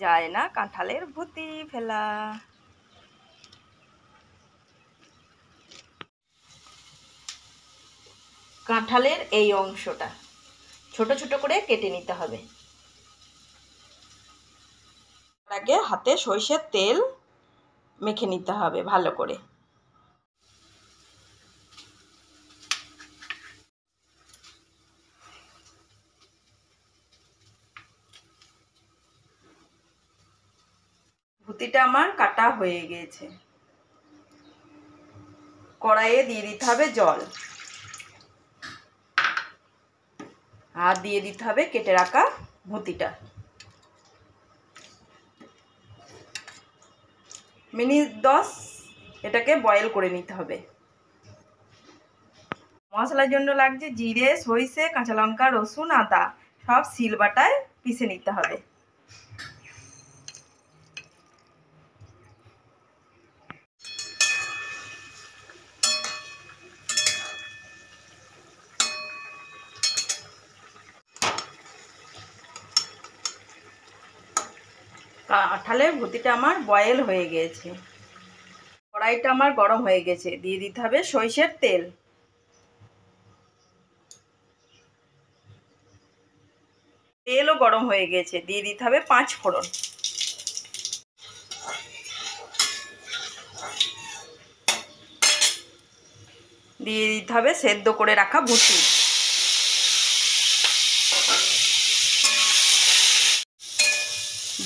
যায় না কাঁঠালের ভুতি ফেলা। কাঁঠালের এই অংশটা ছোট ছোট করে কেটে নিতে হবে। আগে হাতে সরিষার তেল মেখে নিতে হবে ভালো করে। ভুতিটা আমার কাটা হয়ে গিয়েছে। কড়াইয়ে দিয়ে দিতে হবে জল, আর দিয়ে দিতে হবে কেটে রাখা ভুতিটা। মিনিট 10 এটাকে বয়েল করে নিতে হবে। মশলার জন্য লাগছে জিরে, সরিষে, কাঁচা লঙ্কা, রসুন, আদা সব শিলবাটায় পিষে নিতে হবে। কাঁঠালের ভুতিটা আমার বয়েল হয়ে গিয়েছে। কড়াইটা আমার গরম হয়ে গেছে, দিয়ে দিতে হবে সরিষার তেল। তেলও গরম হয়ে গেছে, দিয়ে দিতে হবে 5 ফোড়ন। দিয়ে দিতে হবে সেদ্ধ করে রাখা ভুতি।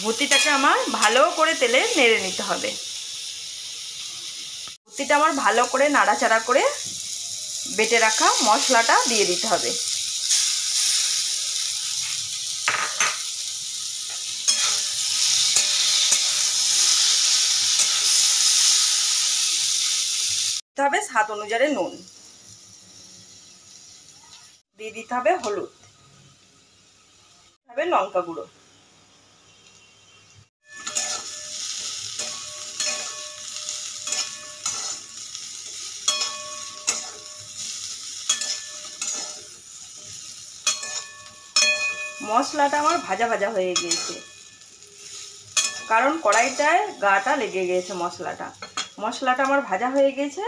ভুতিটাকে আমার ভালো করে তেলে নেড়ে নিতে হবে। ভুতিটা আমার ভালো করে নাড়াচাড়া করে বেটে রাখা মশলাটা দিয়ে দিতে হবে। দিতে হবে স্বাদ অনুযায়ী নুন, দিয়ে দিতে হবে হলুদ, হবে লঙ্কা গুঁড়ো। মশলাটা আমার ভাজা ভাজা হয়ে গিয়েছে, কারণ কড়াইটায় গাটা লেগে গিয়েছে। মশলাটা আমার ভাজা হয়ে গেছে।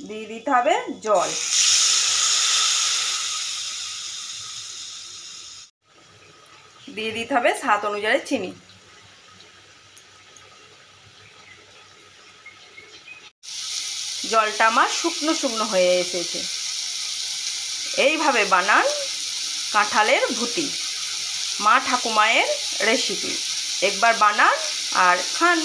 দিয়ে দিতে হবে জল, দিয়ে দিতে হবে স্বাদ অনুযায়ী চিনি। জলটা আমার শুকনো শুকনো হয়ে এসেছে। এইভাবে বানান কাঁঠালের ভুতি, মা ঠাকুমায়ের রেসিপি। একবার বানান আর খান।